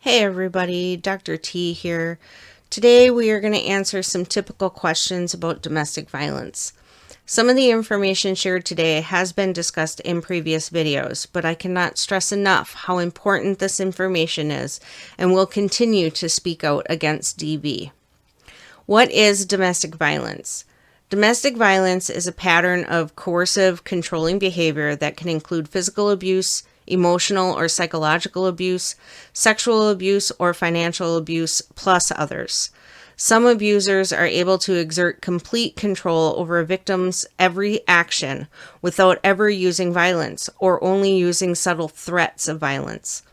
Hey everybody, Dr. T here. Today we are going to answer some typical questions about domestic violence. Some of the information shared today has been discussed in previous videos, but I cannot stress enough how important this information is and will continue to speak out against DV. What is domestic violence? Domestic violence is a pattern of coercive, controlling behavior that can include physical abuse, emotional or psychological abuse, sexual abuse, or financial abuse, plus others. Some abusers are able to exert complete control over a victim's every action without ever using violence or only using subtle threats of violence.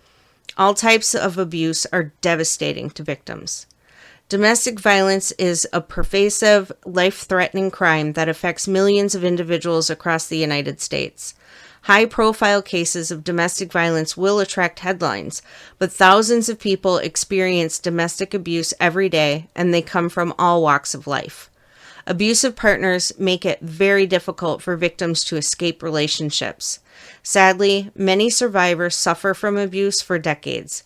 All types of abuse are devastating to victims. Domestic violence is a pervasive, life-threatening crime that affects millions of individuals across the United States. High-profile cases of domestic violence will attract headlines, but thousands of people experience domestic abuse every day, and they come from all walks of life. Abusive partners make it very difficult for victims to escape relationships. Sadly, many survivors suffer from abuse for decades.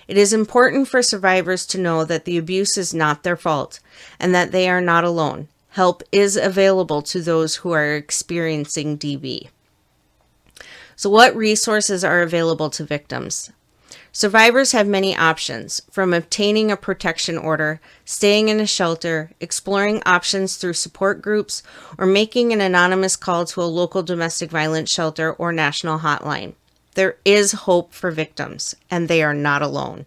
It is important for survivors to know that the abuse is not their fault and that they are not alone. Help is available to those who are experiencing DV. So what resources are available to victims? Survivors have many options, from obtaining a protection order, staying in a shelter, exploring options through support groups, or making an anonymous call to a local domestic violence shelter or national hotline. There is hope for victims, and they are not alone.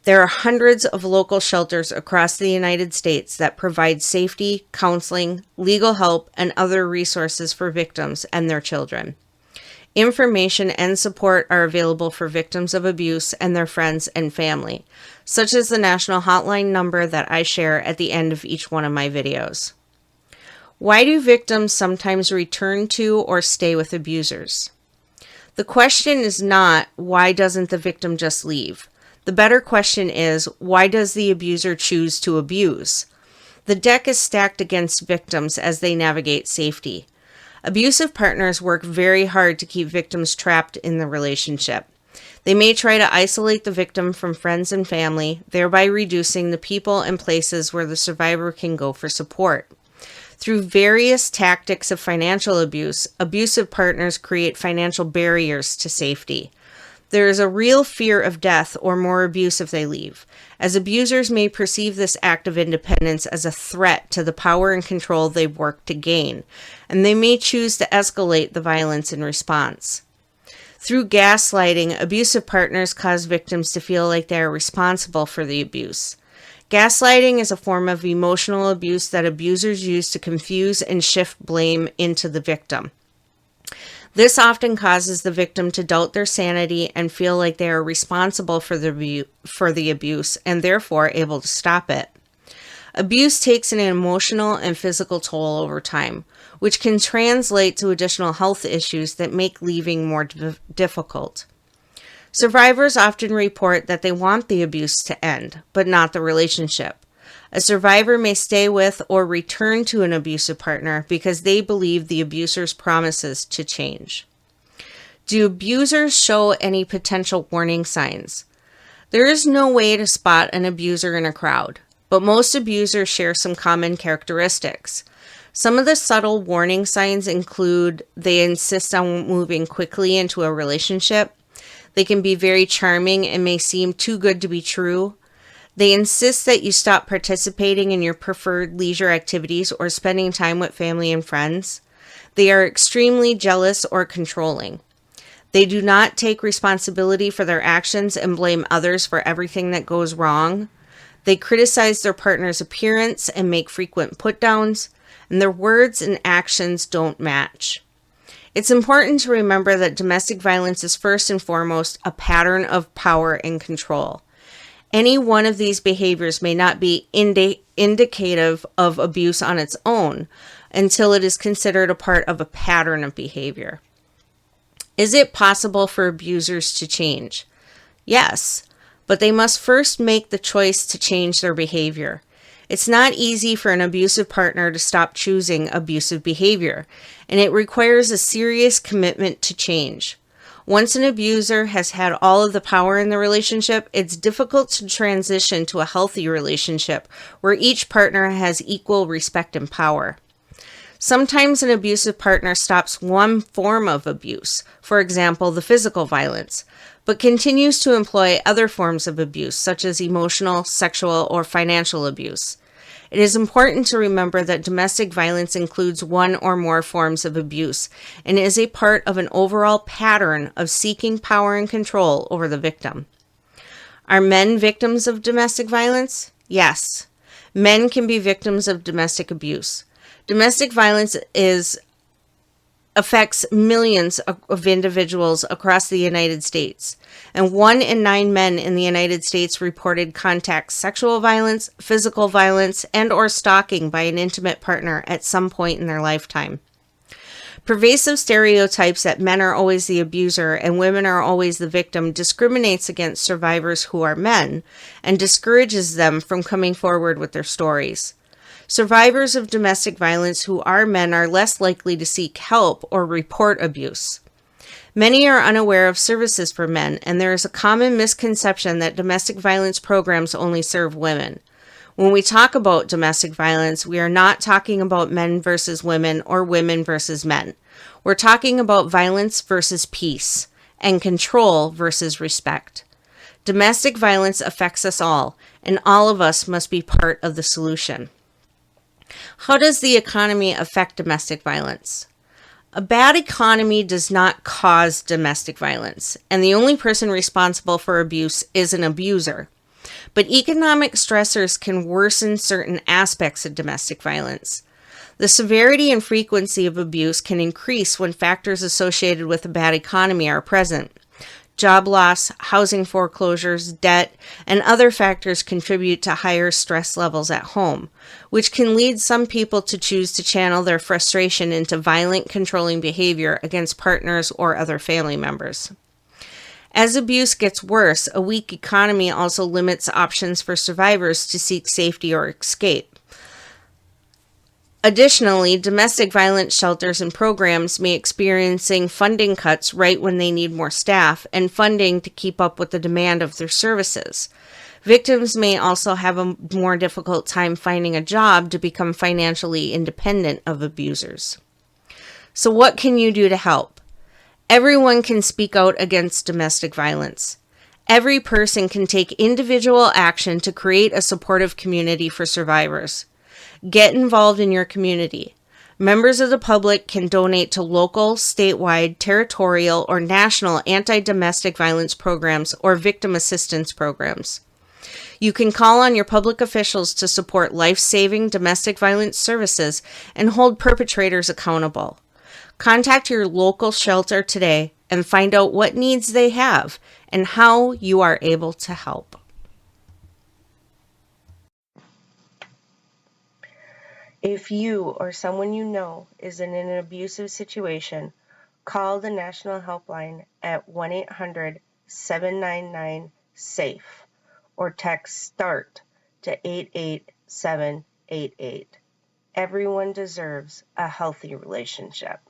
There are hundreds of local shelters across the United States that provide safety, counseling, legal help, and other resources for victims and their children. Information and support are available for victims of abuse and their friends and family, such as the national hotline number that I share at the end of each one of my videos. Why do victims sometimes return to or stay with abusers? The question is not, why doesn't the victim just leave? The better question is, why does the abuser choose to abuse? The deck is stacked against victims as they navigate safety. Abusive partners work very hard to keep victims trapped in the relationship. They may try to isolate the victim from friends and family, thereby reducing the people and places where the survivor can go for support. Through various tactics of financial abuse, abusive partners create financial barriers to safety. There is a real fear of death or more abuse if they leave, as abusers may perceive this act of independence as a threat to the power and control they've worked to gain, and they may choose to escalate the violence in response. Through gaslighting, abusive partners cause victims to feel like they are responsible for the abuse. Gaslighting is a form of emotional abuse that abusers use to confuse and shift blame into the victim. This often causes the victim to doubt their sanity and feel like they are responsible for the abuse and therefore able to stop it. Abuse takes an emotional and physical toll over time, which can translate to additional health issues that make leaving more difficult. Survivors often report that they want the abuse to end, but not the relationship. A survivor may stay with or return to an abusive partner because they believe the abuser's promises to change. Do abusers show any potential warning signs? There is no way to spot an abuser in a crowd, but most abusers share some common characteristics. Some of the subtle warning signs include they insist on moving quickly into a relationship. They can be very charming and may seem too good to be true. They insist that you stop participating in your preferred leisure activities or spending time with family and friends. They are extremely jealous or controlling. They do not take responsibility for their actions and blame others for everything that goes wrong. They criticize their partner's appearance and make frequent put-downs, and their words and actions don't match. It's important to remember that domestic violence is first and foremost a pattern of power and control. Any one of these behaviors may not be indicative of abuse on its own until it is considered a part of a pattern of behavior. Is it possible for abusers to change? Yes, but they must first make the choice to change their behavior. It's not easy for an abusive partner to stop choosing abusive behavior, and it requires a serious commitment to change. Once an abuser has had all of the power in the relationship, it's difficult to transition to a healthy relationship where each partner has equal respect and power. Sometimes an abusive partner stops one form of abuse, for example, the physical violence, but continues to employ other forms of abuse, such as emotional, sexual, or financial abuse. It is important to remember that domestic violence includes one or more forms of abuse and is a part of an overall pattern of seeking power and control over the victim. Are men victims of domestic violence? Yes. Men can be victims of domestic abuse. Domestic violence affects millions of individuals across the United States, and 1 in 9 men in the United States reported contact sexual violence, physical violence, and/or stalking by an intimate partner at some point in their lifetime. Pervasive stereotypes that men are always the abuser and women are always the victim discriminates against survivors who are men and discourages them from coming forward with their stories. Survivors of domestic violence who are men are less likely to seek help or report abuse. Many are unaware of services for men, and there is a common misconception that domestic violence programs only serve women. When we talk about domestic violence, we are not talking about men versus women or women versus men. We're talking about violence versus peace and control versus respect. Domestic violence affects us all, and all of us must be part of the solution. How does the economy affect domestic violence? A bad economy does not cause domestic violence, and the only person responsible for abuse is an abuser. But economic stressors can worsen certain aspects of domestic violence. The severity and frequency of abuse can increase when factors associated with a bad economy are present. Job loss, housing foreclosures, debt, and other factors contribute to higher stress levels at home, which can lead some people to choose to channel their frustration into violent, controlling behavior against partners or other family members. As abuse gets worse, a weak economy also limits options for survivors to seek safety or escape. Additionally, domestic violence shelters and programs may experiencing funding cuts right when they need more staff and funding to keep up with the demand of their services. Victims may also have a more difficult time finding a job to become financially independent of abusers. So what can you do to help? Everyone can speak out against domestic violence. Every person can take individual action to create a supportive community for survivors. Get involved in your community. Members of the public can donate to local, statewide, territorial, or national anti-domestic violence programs or victim assistance programs. You can call on your public officials to support life-saving domestic violence services and hold perpetrators accountable. Contact your local shelter today and find out what needs they have and how you are able to help. If you or someone you know is in an abusive situation, call the National Helpline at 1-800-799-SAFE or text START to 88788. Everyone deserves a healthy relationship.